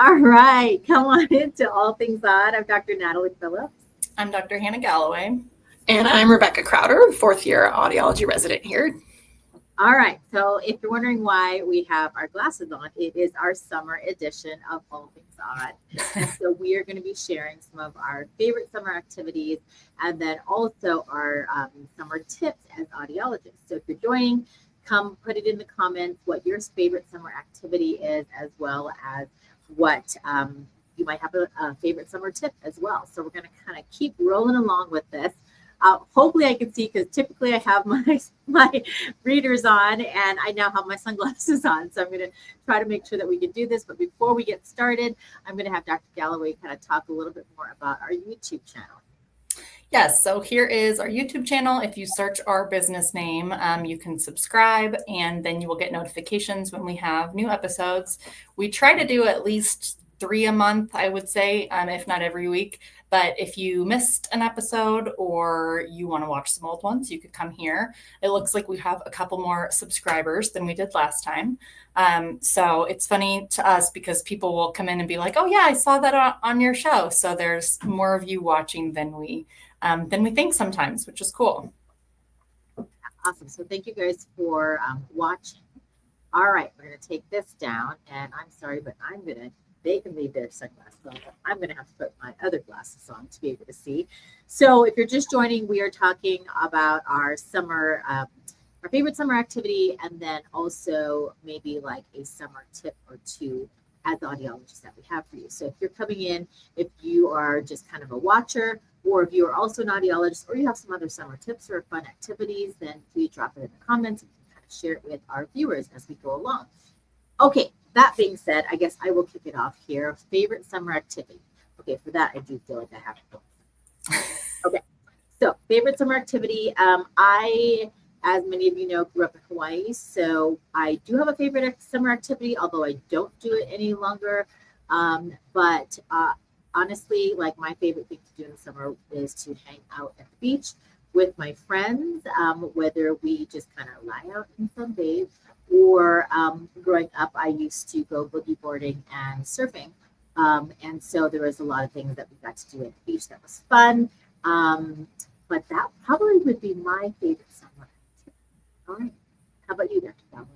All right, come on into All Things Odd. I'm Dr. Natalie Phillips. I'm Dr. Hannah Galloway. And I'm Rebecca Crowder, fourth year audiology resident here. All right, so if you're wondering why we have our glasses on, it is our summer edition of All Things Odd. And so we are going to be sharing some of our favorite summer activities and then also our summer tips as audiologists. So if you're joining, come put it in the comments what your favorite summer activity is, as well as what you might have a favorite summer tip as well. So we're going to kind of keep rolling along with this. Hopefully I can see, because typically I have my readers on and I now have my sunglasses on. So I'm going to try to make sure that we can do this. But before we get started, I'm going to have Dr. Galloway kind of talk a little bit more about our YouTube channel. Yes, so here is our YouTube channel. If you search our business name, you can subscribe and then you will get notifications when we have new episodes. We try to do at least 3 a month, I would say, if not every week. But if you missed an episode or you want to watch some old ones, you could come here. It looks like we have a couple more subscribers than we did last time. So it's funny to us because people will come in and be like, oh yeah, I saw that on your show. So there's more of you watching than we think sometimes, which is cool. Awesome. So thank you guys for watching. All right, we're going to take this down, and I'm sorry, but they can leave their sunglasses on, but I'm going to have to put my other glasses on to be able to see. So if you're just joining, we are talking about our summer, our favorite summer activity, and then also maybe like a summer tip or two as audiologists that we have for you. So if you're coming in, if you are just kind of a watcher, or if you are also an audiologist, or you have some other summer tips or fun activities, then please drop it in the comments and kind of share it with our viewers as we go along. Okay, that being said, I guess I will kick it off here. Favorite summer activity. Okay, for that, I do feel like I have to go. Okay, so favorite summer activity. I, as many of you know, grew up in Hawaii, so I do have a favorite summer activity, although I don't do it any longer. But honestly, like my favorite thing to do in the summer is to hang out at the beach with my friends, whether we just kind of lie out and sunbathe, or growing up, I used to go boogie boarding and surfing. And so there was a lot of things that we got to do at the beach that was fun. But that probably would be my favorite summer activity. All right. How about you, Dr. Galloway?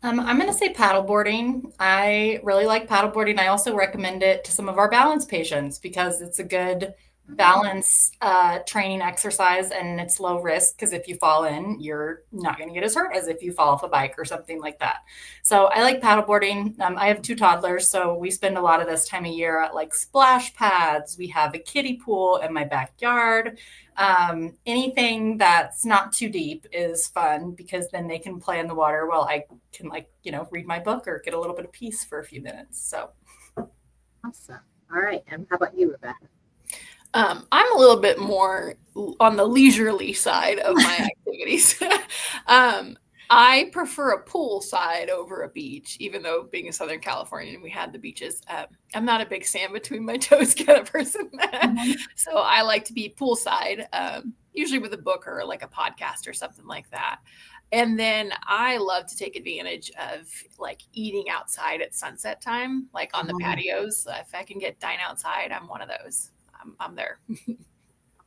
I'm going to say paddleboarding. I really like paddleboarding. I also recommend it to some of our balance patients because it's a good balance training exercise, and it's low risk because if you fall in, you're not going to get as hurt as if you fall off a bike or something like that. So I like paddleboarding. I have 2 toddlers, so we spend a lot of this time of year at like splash pads. We have a kiddie pool in my backyard. Anything that's not too deep is fun because then they can play in the water while I can read my book or get a little bit of peace for a few minutes. So awesome. All right. And how about you, Rebecca? I'm a little bit more on the leisurely side of my activities. I prefer a pool side over a beach, even though being in Southern California and we had the beaches. I'm not a big sand between my toes kind of person. So I like to be poolside, usually with a book or like a podcast or something like that. And then I love to take advantage of like eating outside at sunset time, like on the patios. If I can get dine outside, I'm one of those. I'm there.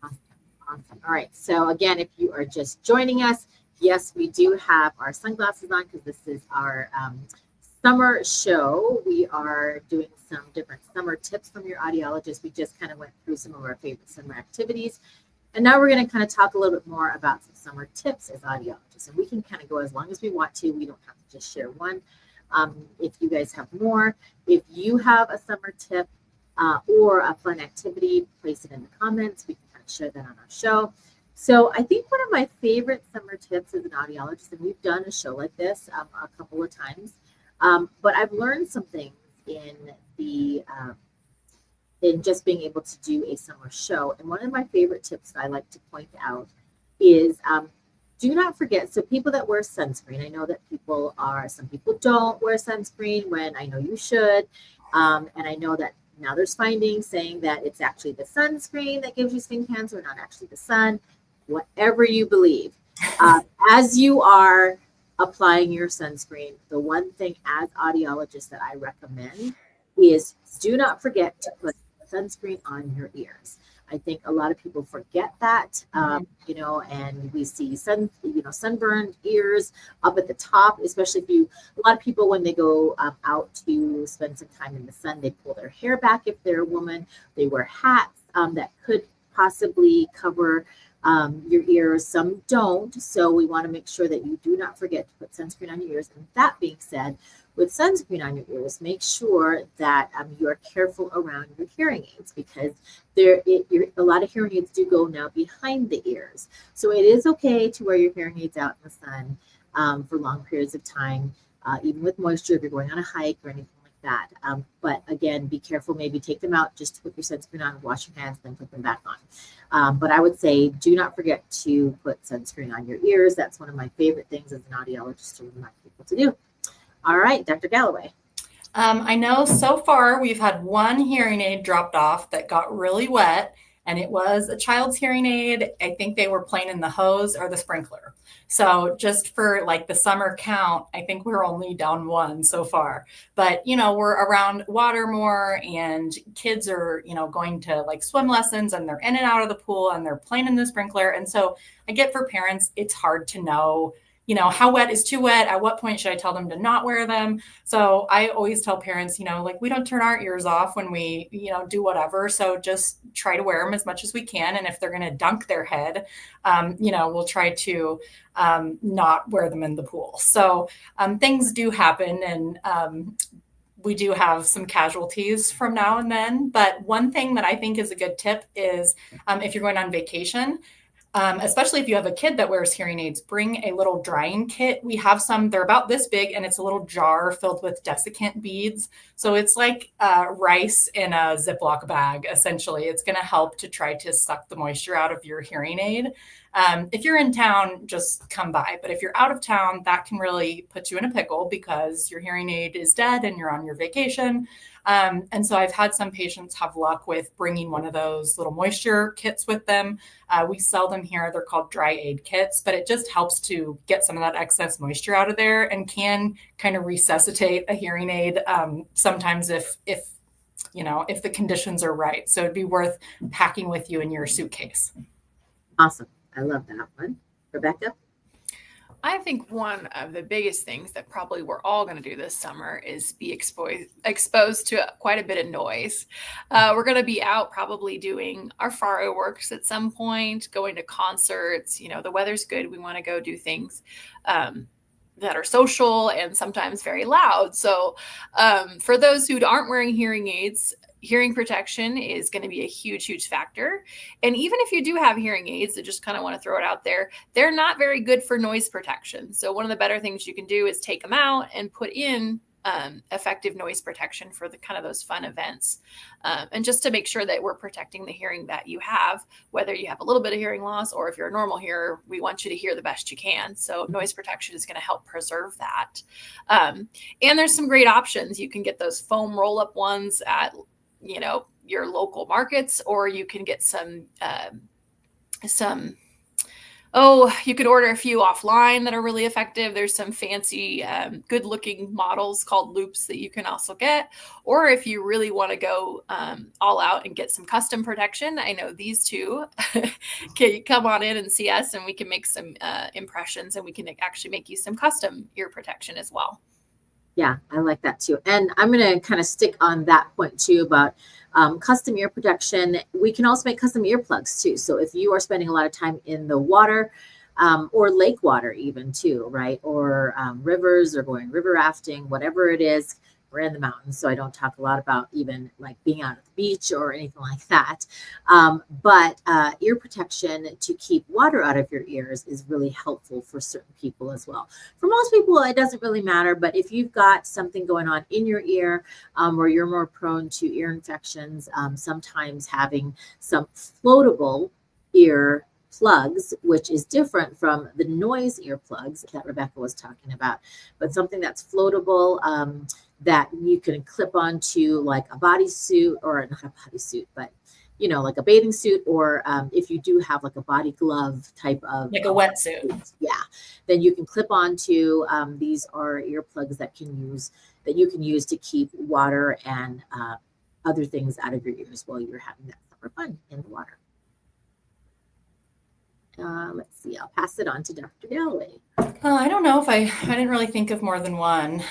Awesome. All right. So again, if you are just joining us, yes, we do have our sunglasses on because this is our summer show. We are doing some different summer tips from your audiologist. We just kind of went through some of our favorite summer activities. And now we're going to kind of talk a little bit more about some summer tips as audiologists. And we can kind of go as long as we want to. We don't have to just share one. If you guys have more, if you have a summer tip, or a fun activity, place it in the comments. We can kind of share that on our show. So I think one of my favorite summer tips as an audiologist, and we've done a show like this a couple of times, but I've learned some things in the in just being able to do a summer show. And one of my favorite tips that I like to point out is do not forget. So people that wear sunscreen, I know that some people don't wear sunscreen when I know you should. And I know that now there's findings saying that it's actually the sunscreen that gives you skin cancer, not actually the sun, whatever you believe. As you are applying your sunscreen, the one thing as audiologists that I recommend is do not forget to put sunscreen on your ears. I think a lot of people forget that, and we see sunburned ears up at the top, especially a lot of people, when they go out to spend some time in the sun, they pull their hair back. If they're a woman, they wear hats that could possibly cover your ears. Some don't. So we want to make sure that you do not forget to put sunscreen on your ears. And that being said, with sunscreen on your ears, make sure that you are careful around your hearing aids, because a lot of hearing aids do go now behind the ears. So it is okay to wear your hearing aids out in the sun for long periods of time, even with moisture, if you're going on a hike or anything like that. But again, be careful. Maybe take them out just to put your sunscreen on, wash your hands, then put them back on. But I would say do not forget to put sunscreen on your ears. That's one of my favorite things as an audiologist to remind people to do. All right, Dr. Galloway. I know so far we've had one hearing aid dropped off that got really wet, and it was a child's hearing aid. I think they were playing in the hose or the sprinkler. So just for like the summer count, I think we're only down one so far. But, we're around water more, and kids are, going to like swim lessons, and they're in and out of the pool, and they're playing in the sprinkler. And so I get, for parents, it's hard to know, how wet is too wet? At what point should I tell them to not wear them? So I always tell parents, we don't turn our ears off when we, do whatever. So just try to wear them as much as we can. And if they're going to dunk their head, we'll try to not wear them in the pool. So things do happen, and we do have some casualties from now and then. But one thing that I think is a good tip is if you're going on vacation, especially if you have a kid that wears hearing aids, bring a little drying kit. We have some, they're about this big, and it's a little jar filled with desiccant beads. So it's like rice in a Ziploc bag, essentially. It's going to help to try to suck the moisture out of your hearing aid. If you're in town, just come by. But if you're out of town, that can really put you in a pickle, because your hearing aid is dead and you're on your vacation. And so I've had some patients have luck with bringing one of those little moisture kits with them. We sell them here. They're called dry aid kits, but it just helps to get some of that excess moisture out of there, and can kind of resuscitate a hearing aid sometimes if the conditions are right. So it'd be worth packing with you in your suitcase. Awesome. I love that one. Rebecca? I think one of the biggest things that probably we're all going to do this summer is be exposed to quite a bit of noise. We're going to be out probably doing our fireworks at some point, going to concerts. The weather's good. We want to go do things that are social and sometimes very loud. So for those who aren't wearing hearing aids, hearing protection is going to be a huge, huge factor. And even if you do have hearing aids, I just kind of want to throw it out there, they're not very good for noise protection. So one of the better things you can do is take them out and put in effective noise protection for the kind of those fun events. And just to make sure that we're protecting the hearing that you have, whether you have a little bit of hearing loss or if you're a normal hearer, we want you to hear the best you can. So noise protection is going to help preserve that. And there's some great options. You can get those foam roll-up ones at your local markets, or you can get you could order a few offline that are really effective. There's some fancy, good looking models called loops that you can also get. Or if you really want to go all out and get some custom protection, I know these two can come on in and see us, and we can make some impressions, and we can actually make you some custom ear protection as well. Yeah, I like that too. And I'm going to kind of stick on that point too about custom ear protection. We can also make custom earplugs too. So if you are spending a lot of time in the water or lake water even too, right? Or rivers, or going river rafting, whatever it is, we're in the mountains, so I don't talk a lot about even like being out at the beach or anything like that. But ear protection to keep water out of your ears is really helpful for certain people as well. For most people, it doesn't really matter, but if you've got something going on in your ear where you're more prone to ear infections, sometimes having some floatable ear plugs, which is different from the noise earplugs that Rebecca was talking about, but something that's floatable that you can clip onto like a bodysuit, or not a bodysuit, but like a bathing suit, or if you do have like a body glove type of like a wetsuit, then you can clip onto. These are earplugs that you can use to keep water and other things out of your ears while you're having that summer fun in the water. Let's see, I'll pass it on to Dr. Galloway. I don't know if I didn't really think of more than one.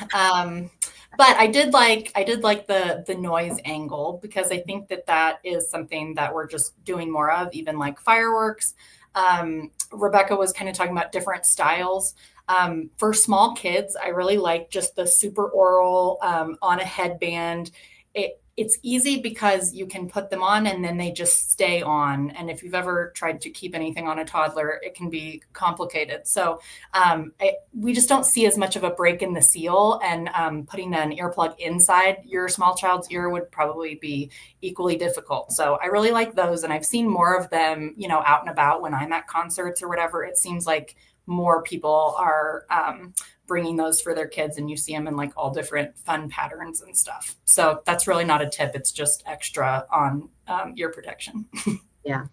But I did like the noise angle, because I think that is something that we're just doing more of, even like fireworks. Rebecca was kind of talking about different styles. For small kids, I really like just the super oral on a headband. It's easy because you can put them on and then they just stay on. And if you've ever tried to keep anything on a toddler, it can be complicated. So we just don't see as much of a break in the seal, and putting an earplug inside your small child's ear would probably be equally difficult. So I really like those. And I've seen more of them, out and about when I'm at concerts or whatever. It seems like more people are bringing those for their kids, and you see them in like all different fun patterns and stuff. So that's really not a tip. It's just extra on ear protection. Yeah.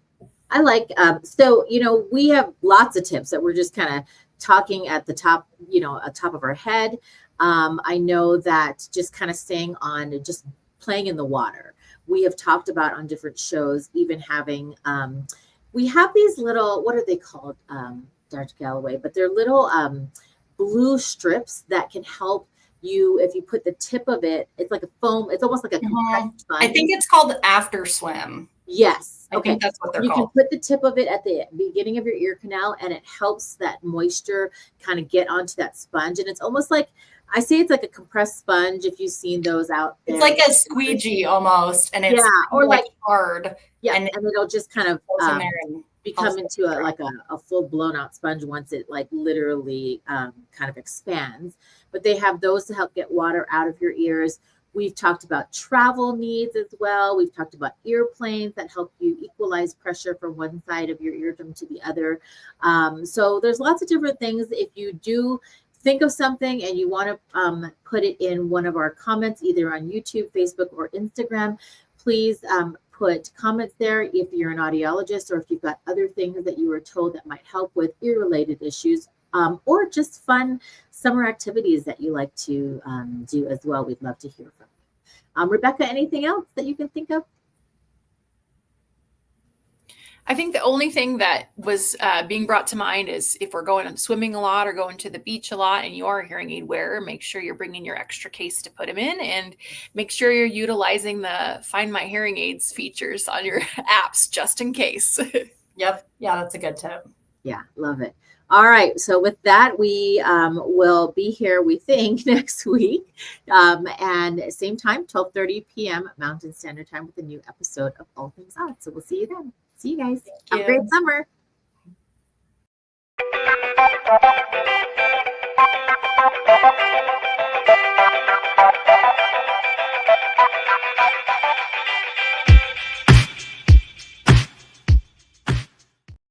I like, so, we have lots of tips that we're just kind of talking at the top, at top of our head. I know that just kind of staying on, just playing in the water. We have talked about on different shows, even having, we have these little, what are they called, Dr. Galloway? But they're little blue strips that can help you if you put the tip of it. It's like a foam. It's almost like a compressed sponge. I think it's called After Swim. Yes. I think that's what they're called. You can put the tip of it at the beginning of your ear canal, and it helps that moisture kind of get onto that sponge. And it's almost like, I say it's like a compressed sponge, if you've seen those out there. It's like a squeegee almost, and it's or like hard. Yeah, and it'll just kind of in there and become into a full blown out sponge once it like literally kind of expands. But they have those to help get water out of your ears. We've talked about travel needs as well. We've talked about earplanes that help you equalize pressure from one side of your eardrum to the other. So there's lots of different things. If you do think of something and you want to put it in one of our comments, either on YouTube, Facebook, or Instagram, please put comments there if you're an audiologist, or if you've got other things that you were told that might help with ear-related issues, or just fun summer activities that you like to do as well. We'd love to hear from you. Rebecca, anything else that you can think of? I think the only thing that was being brought to mind is if we're going swimming a lot or going to the beach a lot and you are a hearing aid wearer, make sure you're bringing your extra case to put them in, and make sure you're utilizing the Find My Hearing Aids features on your apps just in case. Yep. Yeah, that's a good tip. Yeah, love it. All right. So with that, we will be here, we think, next week. And same time, 12:30 p.m. Mountain Standard Time, with a new episode of All Things AuD. So we'll see you then. See you guys. Have a great summer.